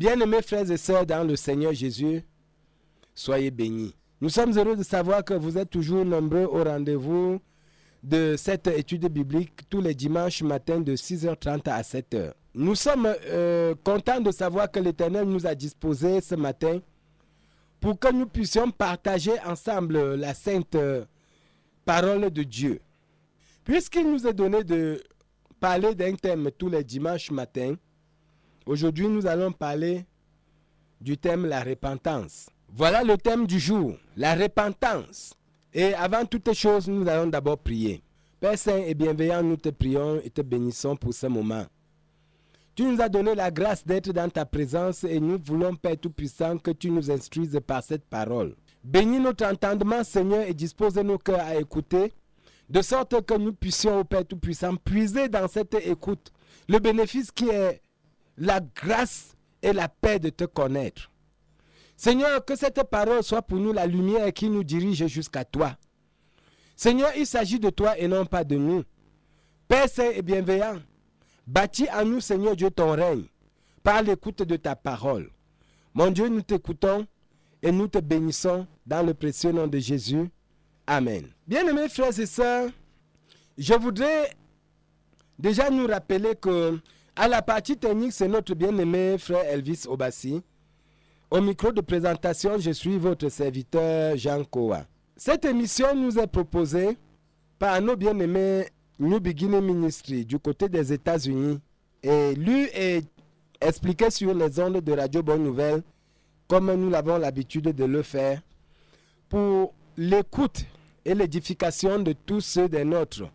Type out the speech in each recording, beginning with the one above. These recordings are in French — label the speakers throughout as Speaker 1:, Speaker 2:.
Speaker 1: Bien-aimés frères et sœurs dans le Seigneur Jésus, soyez bénis. Nous sommes heureux de savoir que vous êtes toujours nombreux au rendez-vous de cette étude biblique tous les dimanches matins de 6h30 à 7h. Nous sommes contents de savoir que l'Éternel nous a disposé ce matin pour que nous puissions partager ensemble la sainte parole de Dieu. Puisqu'il nous est donné de parler d'un thème tous les dimanches matins, aujourd'hui nous allons parler du thème la repentance. Voilà le thème du jour, la repentance. Et avant toute chose, nous allons d'abord prier. Père Saint et bienveillant, nous te prions et te bénissons pour ce moment. Tu nous as donné la grâce d'être dans ta présence et nous voulons, Père Tout-Puissant, que tu nous instruises par cette parole. Bénis notre entendement, Seigneur, et dispose nos cœurs à écouter, de sorte que nous puissions, au Père Tout-Puissant, puiser dans cette écoute le bénéfice qui est la grâce et la paix de te connaître. Seigneur, que cette parole soit pour nous la lumière qui nous dirige jusqu'à toi. Seigneur, il s'agit de toi et non pas de nous. Père Saint et bienveillant, bâtis en nous, Seigneur Dieu, ton règne, par l'écoute de ta parole. Mon Dieu, nous t'écoutons et nous te bénissons dans le précieux nom de Jésus. Amen. Bien-aimés frères et sœurs, je voudrais déjà nous rappeler que à la partie technique, c'est notre bien-aimé frère Elvis Obassi. Au micro de présentation, je suis votre serviteur Jean Kowa. Cette émission nous est proposée par nos bien-aimés New Beginning Ministry du côté des États-Unis et lue et expliquée sur les ondes de Radio Bonne Nouvelle comme nous l'avons l'habitude de le faire pour l'écoute et l'édification de tous ceux des nôtres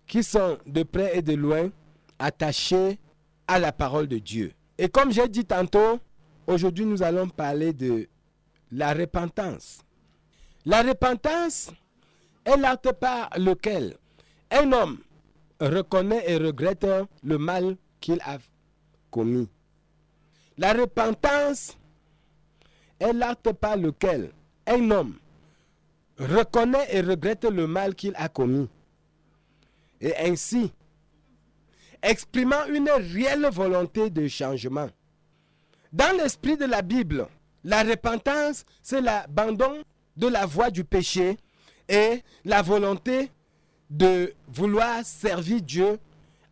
Speaker 1: qui sont de près et de loin attachés à la parole de Dieu. Et comme j'ai dit tantôt, aujourd'hui, nous allons parler de la repentance. La repentance est l'acte par lequel un homme reconnaît et regrette le mal qu'il a commis. La repentance est l'acte par lequel un homme reconnaît et regrette le mal qu'il a commis. Et ainsi, exprimant une réelle volonté de changement. Dans l'esprit de la Bible, la repentance, c'est l'abandon de la voie du péché et la volonté de vouloir servir Dieu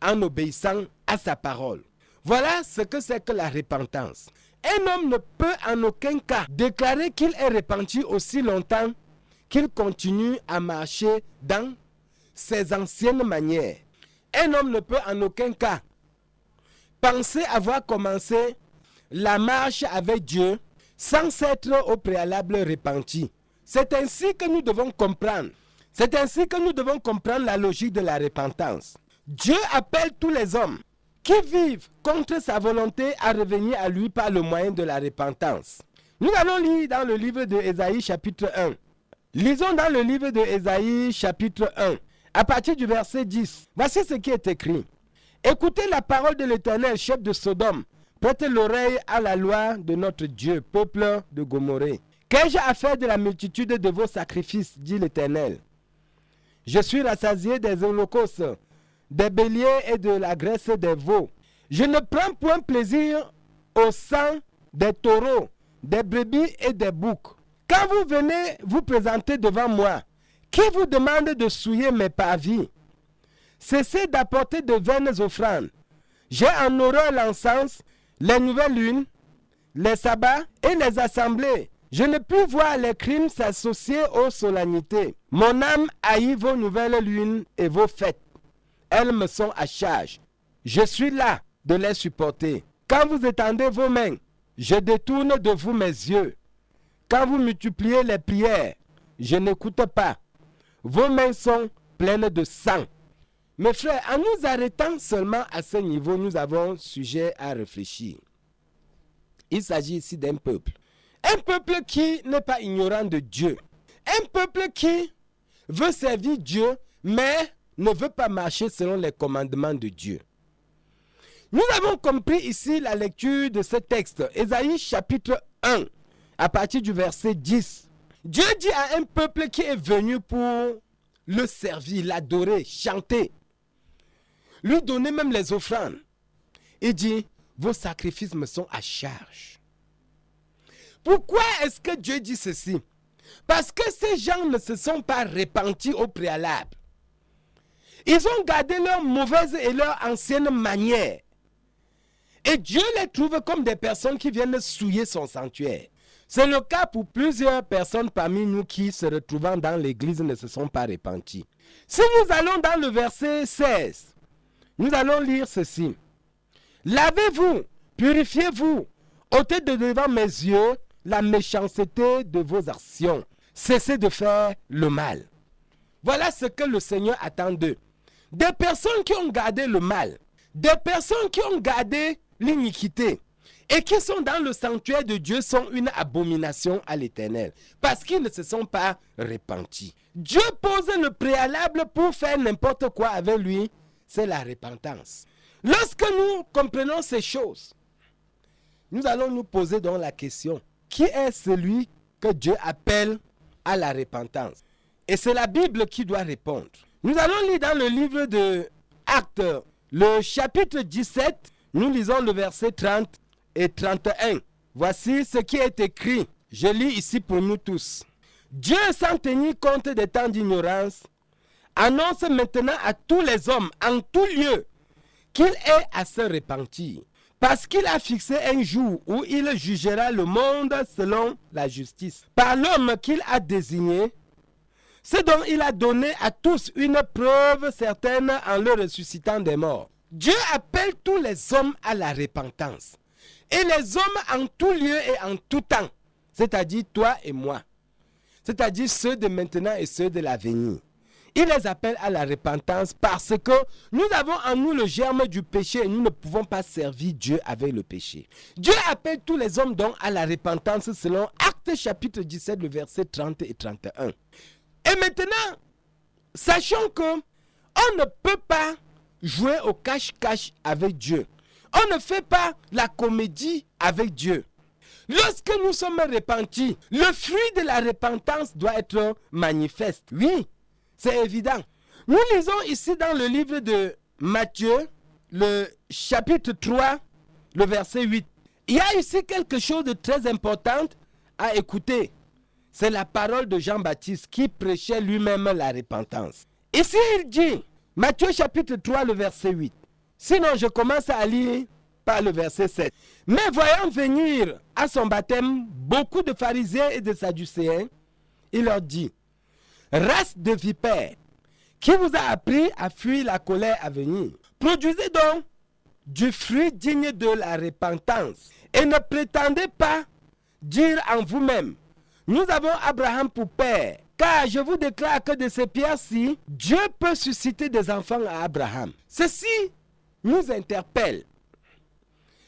Speaker 1: en obéissant à sa parole. Voilà ce que c'est que la repentance. Un homme ne peut en aucun cas déclarer qu'il est repenti aussi longtemps qu'il continue à marcher dans ses anciennes manières. Un homme ne peut en aucun cas penser avoir commencé la marche avec Dieu sans s'être au préalable repenti. C'est ainsi que nous devons comprendre. C'est ainsi que nous devons comprendre la logique de la repentance. Dieu appelle tous les hommes qui vivent contre sa volonté à revenir à lui par le moyen de la repentance. Nous allons lire dans le livre de Ésaïe chapitre 1. Lisons dans le livre de Ésaïe chapitre 1, à partir du verset 10. Voici ce qui est écrit. Écoutez la parole de l'Éternel, chef de Sodome. Prêtez l'oreille à la loi de notre Dieu, peuple de Gomorrhée. Qu'ai-je à faire de la multitude de vos sacrifices, dit l'Éternel. Je suis rassasié des holocaustes, des béliers et de la graisse des veaux. Je ne prends point plaisir au sang des taureaux, des brebis et des boucs. Quand vous venez vous présenter devant moi, qui vous demande de souiller mes parvis? Cessez d'apporter de vaines offrandes. J'ai en horreur l'encens, les nouvelles lunes, les sabbats et les assemblées. Je ne puis voir les crimes s'associer aux solennités. Mon âme haït vos nouvelles lunes et vos fêtes. Elles me sont à charge. Je suis là de les supporter. Quand vous étendez vos mains, je détourne de vous mes yeux. Quand vous multipliez les prières, je n'écoute pas. Vos mains sont pleines de sang. Mes frères, en nous arrêtant seulement à ce niveau, nous avons sujet à réfléchir. Il s'agit ici d'un peuple. Un peuple qui n'est pas ignorant de Dieu. Un peuple qui veut servir Dieu, mais ne veut pas marcher selon les commandements de Dieu. Nous avons compris ici la lecture de ce texte, Ésaïe chapitre 1, à partir du verset 10. Dieu dit à un peuple qui est venu pour le servir, l'adorer, chanter, lui donner même les offrandes. Il dit, vos sacrifices me sont à charge. Pourquoi est-ce que Dieu dit ceci? Parce que ces gens ne se sont pas repentis au préalable. Ils ont gardé leurs mauvaises et leurs anciennes manières. Et Dieu les trouve comme des personnes qui viennent souiller son sanctuaire. C'est le cas pour plusieurs personnes parmi nous qui, se retrouvant dans l'église, ne se sont pas repentis. Si nous allons dans le verset 16, nous allons lire ceci. Lavez-vous, purifiez-vous, ôtez de devant mes yeux la méchanceté de vos actions. Cessez de faire le mal. Voilà ce que le Seigneur attend d'eux. Des personnes qui ont gardé le mal, des personnes qui ont gardé l'iniquité et qui sont dans le sanctuaire de Dieu sont une abomination à l'Éternel parce qu'ils ne se sont pas repentis. Dieu pose le préalable pour faire n'importe quoi avec lui, c'est la repentance. Lorsque nous comprenons ces choses, nous allons nous poser donc la question, qui est celui que Dieu appelle à la repentance? Et c'est la Bible qui doit répondre. Nous allons lire dans le livre de Actes, le chapitre 17, nous lisons le verset 30 et 31. Voici ce qui est écrit. Je lis ici pour nous tous. Dieu, sans tenir compte des temps d'ignorance, annonce maintenant à tous les hommes, en tout lieu, qu'il est à se repentir. Parce qu'il a fixé un jour où il jugera le monde selon la justice. Par l'homme qu'il a désigné, ce dont il a donné à tous une preuve certaine en le ressuscitant des morts. Dieu appelle tous les hommes à la repentance. Et les hommes en tout lieu et en tout temps, c'est-à-dire toi et moi, c'est-à-dire ceux de maintenant et ceux de l'avenir. Il les appelle à la repentance parce que nous avons en nous le germe du péché et nous ne pouvons pas servir Dieu avec le péché. Dieu appelle tous les hommes donc à la repentance selon Actes chapitre 17, le verset 30 et 31. Et maintenant, sachons que on ne peut pas jouer au cache-cache avec Dieu. On ne fait pas la comédie avec Dieu. Lorsque nous sommes repentis, le fruit de la repentance doit être manifeste. Oui, c'est évident. Nous lisons ici dans le livre de Matthieu, le chapitre 3, le verset 8. Il y a ici quelque chose de très important à écouter. C'est la parole de Jean-Baptiste qui prêchait lui-même la repentance. Ici, il dit, Matthieu chapitre 3, le verset 8. Sinon, je commence à lire par le verset 7. Mais voyant venir à son baptême beaucoup de pharisiens et de sadducéens, il leur dit, race de vipères, qui vous a appris à fuir la colère à venir? Produisez donc du fruit digne de la repentance et ne prétendez pas dire en vous-même, nous avons Abraham pour père, car je vous déclare que de ces pierres-ci, Dieu peut susciter des enfants à Abraham. Ceci nous interpelle.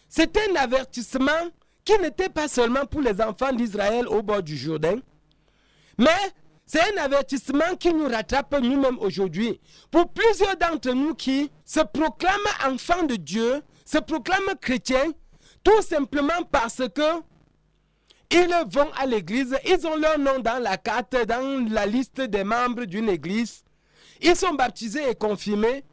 Speaker 1: C'est un avertissement qui n'était pas seulement pour les enfants d'Israël au bord du Jourdain, mais c'est un avertissement qui nous rattrape nous-mêmes aujourd'hui. Pour plusieurs d'entre nous qui se proclament enfants de Dieu, se proclament chrétiens, tout simplement parce que ils vont à l'église, ils ont leur nom dans la carte, dans la liste des membres d'une église. Ils sont baptisés et confirmés.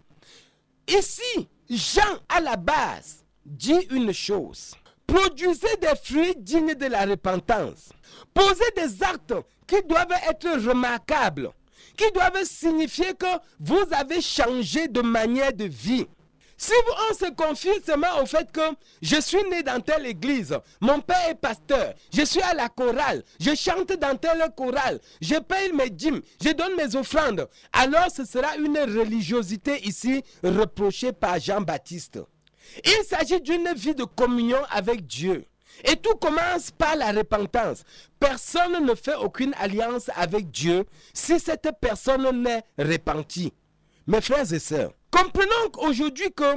Speaker 1: Ici, Jean, à la base, dit une chose. Produisez des fruits dignes de la repentance. Posez des actes qui doivent être remarquables, qui doivent signifier que vous avez changé de manière de vie. Si on se confie seulement au fait que je suis né dans telle église, mon père est pasteur, je suis à la chorale, je chante dans telle chorale, je paye mes dîmes, je donne mes offrandes, alors ce sera une religiosité ici reprochée par Jean-Baptiste. Il s'agit d'une vie de communion avec Dieu. Et tout commence par la repentance. Personne ne fait aucune alliance avec Dieu si cette personne n'est repentie. Mes frères et sœurs, comprenons aujourd'hui que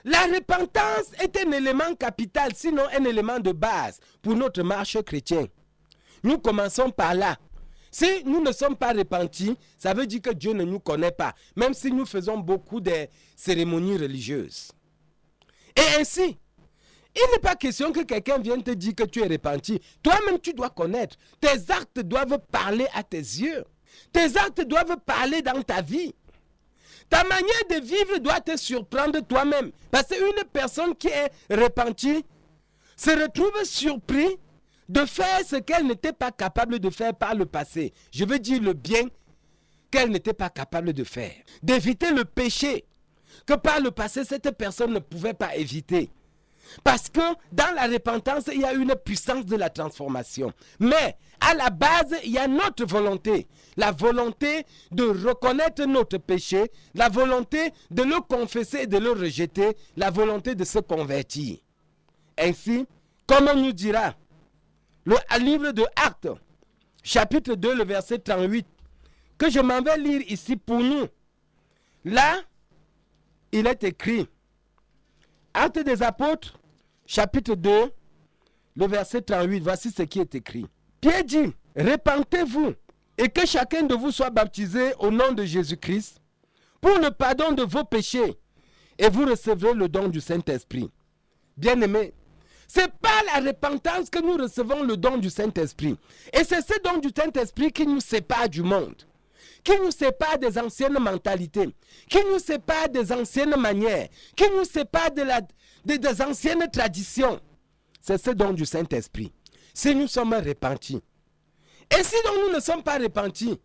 Speaker 1: la repentance est un élément capital, sinon un élément de base pour notre marche chrétienne. Nous commençons par là. Si nous ne sommes pas repentis, ça veut dire que Dieu ne nous connaît pas, même si nous faisons beaucoup de cérémonies religieuses. Et ainsi, il n'est pas question que quelqu'un vienne te dire que tu es repenti. Toi-même, tu dois connaître. Tes actes doivent parler à tes yeux. Tes actes doivent parler dans ta vie. Ta manière de vivre doit te surprendre toi-même. Parce qu'une personne qui est repentie se retrouve surpris de faire ce qu'elle n'était pas capable de faire par le passé. Je veux dire le bien qu'elle n'était pas capable de faire. D'éviter le péché que par le passé, cette personne ne pouvait pas éviter. Parce que dans la repentance, il y a une puissance de la transformation. Mais à la base, il y a notre volonté. La volonté de reconnaître notre péché, la volonté de le confesser et de le rejeter, la volonté de se convertir. Ainsi, comme on nous dira, le livre de Actes, chapitre 2, le verset 38, que je m'en vais lire ici pour nous. Là, il est écrit, Actes des apôtres, chapitre 2, le verset 38, voici ce qui est écrit. Pierre dit, repentez-vous et que chacun de vous soit baptisé au nom de Jésus-Christ pour le pardon de vos péchés et vous recevrez le don du Saint-Esprit. Bien-aimés, c'est par la repentance que nous recevons le don du Saint-Esprit. Et c'est ce don du Saint-Esprit qui nous sépare du monde, qui nous sépare des anciennes mentalités, qui nous sépare des anciennes manières, qui nous sépare des anciennes traditions. C'est ce don du Saint-Esprit. Si nous sommes repentis. Et si donc nous ne sommes pas repentis,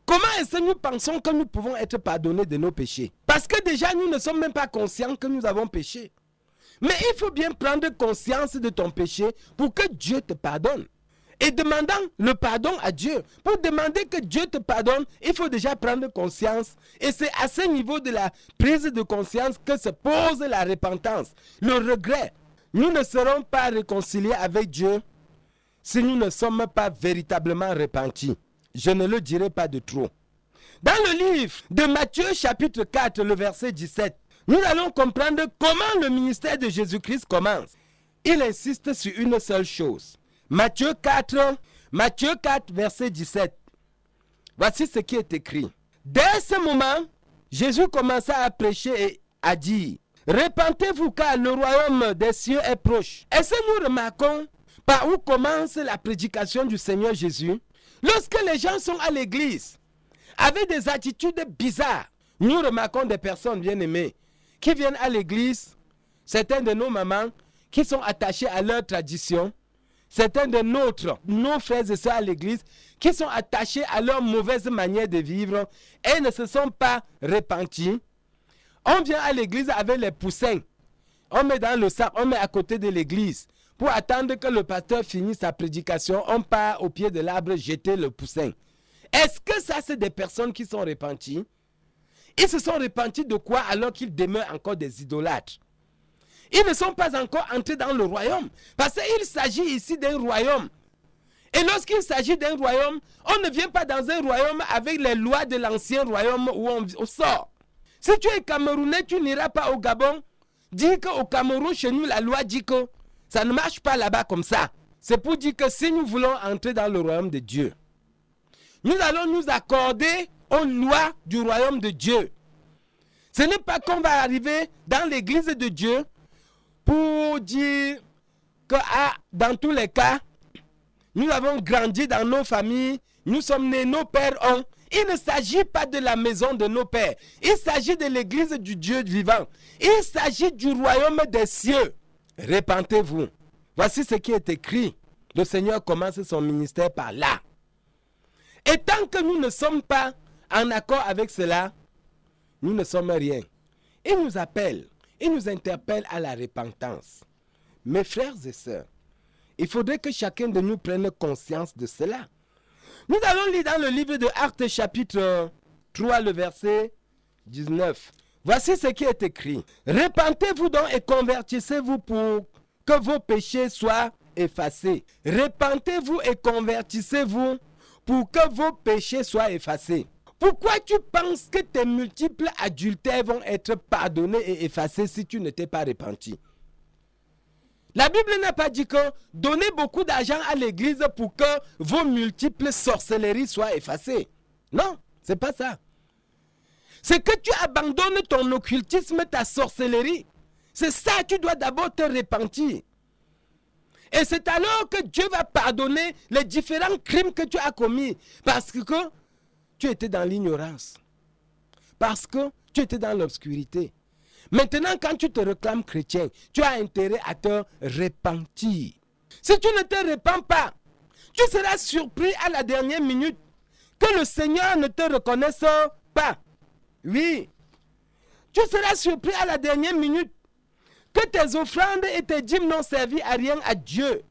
Speaker 1: comment est-ce que nous pensons que nous pouvons être pardonnés de nos péchés? Parce que déjà nous ne sommes même pas conscients que nous avons péché. Mais il faut bien prendre conscience de ton péché pour que Dieu te pardonne. Et demandant le pardon à Dieu, pour demander que Dieu te pardonne, il faut déjà prendre conscience. Et c'est à ce niveau de la prise de conscience que se pose la repentance, le regret. Nous ne serons pas réconciliés avec Dieu si nous ne sommes pas véritablement repentis. Je ne le dirai pas de trop. Dans le livre de Matthieu chapitre 4, le verset 17, nous allons comprendre comment le ministère de Jésus-Christ commence. Il insiste sur une seule chose. Matthieu 4, verset 17. Voici ce qui est écrit. Dès ce moment, Jésus commença à prêcher et à dire, repentez-vous car le royaume des cieux est proche. Est-ce que nous remarquons par où commence la prédication du Seigneur Jésus? Lorsque les gens sont à l'église, avec des attitudes bizarres, nous remarquons des personnes bien aimées qui viennent à l'église, certains de nos mamans qui sont attachés à leur tradition, certains de nos frères et sœurs à l'église qui sont attachés à leur mauvaise manière de vivre et ne se sont pas repentis. On vient à l'église avec les poussins, on met dans le sac, on met à côté de l'église. Pour attendre que le pasteur finisse sa prédication, on part au pied de l'arbre jeter le poussin. Est-ce que ça, c'est des personnes qui sont repenties? Ils se sont repentis de quoi alors qu'ils demeurent encore des idolâtres? Ils ne sont pas encore entrés dans le royaume. Parce qu'il s'agit ici d'un royaume. Et lorsqu'il s'agit d'un royaume, on ne vient pas dans un royaume avec les lois de l'ancien royaume où on sort. Si tu es Camerounais, tu n'iras pas au Gabon. Dis qu'au Cameroun, chez nous, la loi dit que ça ne marche pas là-bas comme ça. C'est pour dire que si nous voulons entrer dans le royaume de Dieu, nous allons nous accorder aux lois du royaume de Dieu. Ce n'est pas qu'on va arriver dans l'église de Dieu pour dire que dans tous les cas, nous avons grandi dans nos familles, nous sommes nés, nos pères ont. Il ne s'agit pas de la maison de nos pères. Il s'agit de l'église du Dieu vivant. Il s'agit du royaume des cieux. Repentez-vous. Voici ce qui est écrit. Le Seigneur commence son ministère par là. Et tant que nous ne sommes pas en accord avec cela, nous ne sommes rien. Il nous appelle, il nous interpelle à la repentance. Mes frères et sœurs, il faudrait que chacun de nous prenne conscience de cela. Nous allons lire dans le livre de Actes chapitre 3, le verset 19. Voici ce qui est écrit. Repentez-vous donc et convertissez-vous pour que vos péchés soient effacés. Repentez-vous et convertissez-vous pour que vos péchés soient effacés. Pourquoi tu penses que tes multiples adultères vont être pardonnés et effacés si tu ne t'es pas repenti? La Bible n'a pas dit que donnez beaucoup d'argent à l'église pour que vos multiples sorcelleries soient effacées. Non, c'est pas ça. C'est que tu abandonnes ton occultisme, ta sorcellerie. C'est ça, tu dois d'abord te repentir. Et c'est alors que Dieu va pardonner les différents crimes que tu as commis. Parce que tu étais dans l'ignorance. Parce que Tu étais dans l'obscurité. Maintenant, quand tu te réclames chrétien, tu as intérêt à te repentir. Si tu ne te repens pas, tu seras surpris à la dernière minute que le Seigneur ne te reconnaisse pas. Oui. Tu seras surpris à la dernière minute que tes offrandes et tes dîmes n'ont servi à rien à Dieu.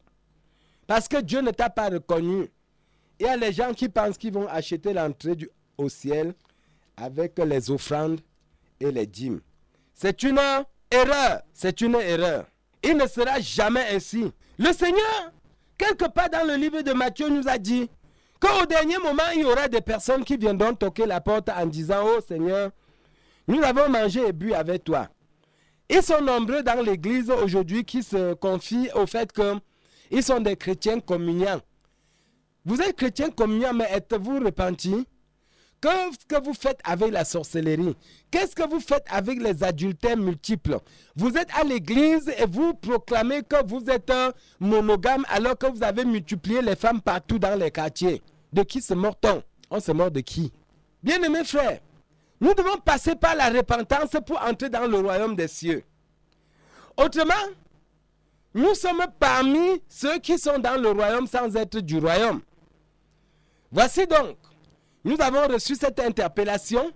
Speaker 1: Parce que Dieu ne t'a pas reconnu. Il y a les gens qui pensent qu'ils vont acheter l'entrée au ciel avec les offrandes et les dîmes. C'est une erreur. C'est une erreur. Il ne sera jamais ainsi. Le Seigneur, quelque part dans le livre de Matthieu, nous a dit qu'au dernier moment, il y aura des personnes qui viendront toquer la porte en disant « Oh Seigneur, nous avons mangé et bu avec toi. » Ils sont nombreux dans l'église aujourd'hui qui se confient au fait qu'ils sont des chrétiens communiants. Vous êtes chrétiens communiants, mais êtes-vous repentis? Qu'est-ce que vous faites avec la sorcellerie? Qu'est-ce que vous faites avec les adultères multiples? Vous êtes à l'église et vous proclamez que vous êtes monogame alors que vous avez multiplié les femmes partout dans les quartiers. De qui se mord-on? On se mord de qui? Bien-aimés frères, nous devons passer par la repentance pour entrer dans le royaume des cieux. Autrement, nous sommes parmi ceux qui sont dans le royaume sans être du royaume. Voici donc, nous avons reçu cette interpellation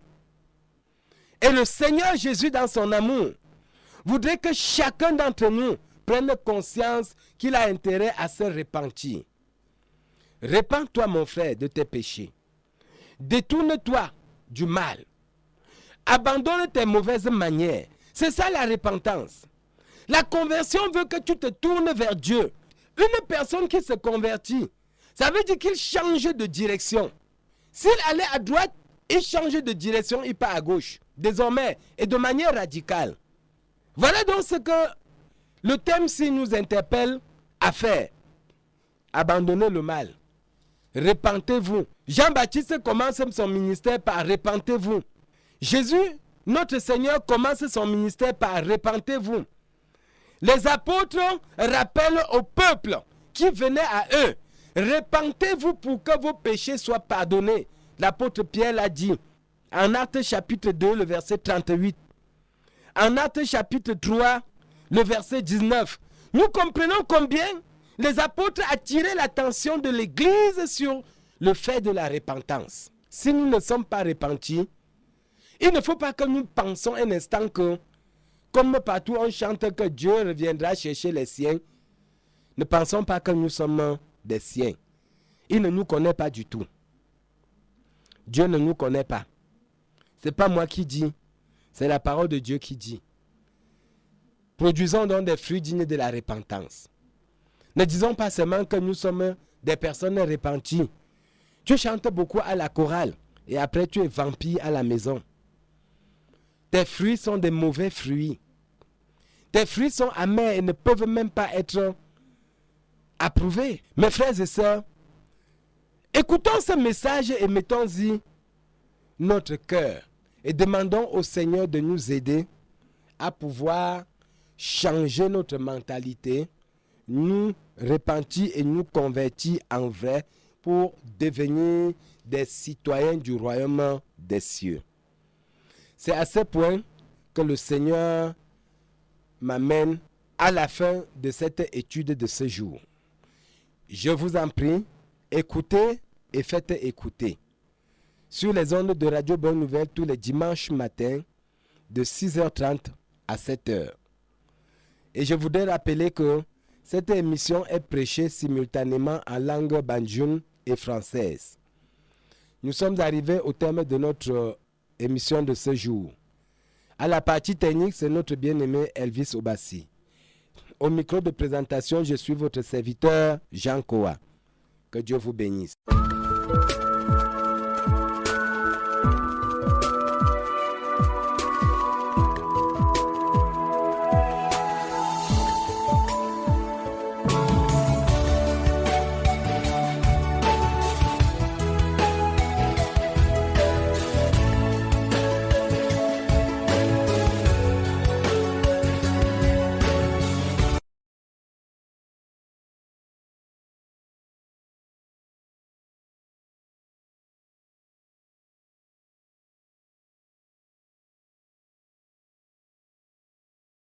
Speaker 1: et le Seigneur Jésus, dans son amour, voudrait que chacun d'entre nous prenne conscience qu'il a intérêt à se repentir. Repens-toi, mon frère, de tes péchés. Détourne-toi du mal. Abandonne tes mauvaises manières. C'est ça la repentance. La conversion veut que tu te tournes vers Dieu. Une personne qui se convertit, ça veut dire qu'il change de direction. S'il allait à droite, il change de direction, il part à gauche. Désormais, et de manière radicale. Voilà donc ce que le thème-ci nous interpelle à faire. Abandonnez le mal. Repentez-vous. Jean-Baptiste commence son ministère par repentez-vous. Jésus, notre Seigneur, commence son ministère par repentez-vous. Les apôtres rappellent au peuple qui venait à eux, repentez-vous pour que vos péchés soient pardonnés. L'apôtre Pierre l'a dit en Actes chapitre 2, le verset 38. En Actes chapitre 3, le verset 19. Nous comprenons combien les apôtres attiraient l'attention de l'Église sur le fait de la repentance. Si nous ne sommes pas repentis, il ne faut pas que nous pensions un instant que, comme partout on chante que Dieu reviendra chercher les siens, ne pensons pas que nous sommes des siens. Il ne nous connaît pas du tout. Dieu ne nous connaît pas. Ce n'est pas moi qui dis, c'est la parole de Dieu qui dit. Produisons donc des fruits dignes de la repentance. Ne disons pas seulement que nous sommes des personnes repenties. Tu chantes beaucoup à la chorale et après tu es vampire à la maison. Tes fruits sont des mauvais fruits. Tes fruits sont amers et ne peuvent même pas être approuvés. Mes frères et sœurs, écoutons ce message et mettons-y notre cœur et demandons au Seigneur de nous aider à pouvoir changer notre mentalité, nous repentir et nous convertir en vrai pour devenir des citoyens du royaume des cieux. C'est à ce point que le Seigneur m'amène à la fin de cette étude de ce jour. Je vous en prie, écoutez et faites écouter. Sur les ondes de Radio Bonne Nouvelle tous les dimanches matins de 6h30 à 7h. Et je voudrais rappeler que cette émission est prêchée simultanément en langue banjoune et française. Nous sommes arrivés au terme de notre émission de ce jour. À la partie technique, c'est notre bien-aimé Elvis Obassi. Au micro de présentation, je suis votre serviteur Jean Koa. Que Dieu vous bénisse.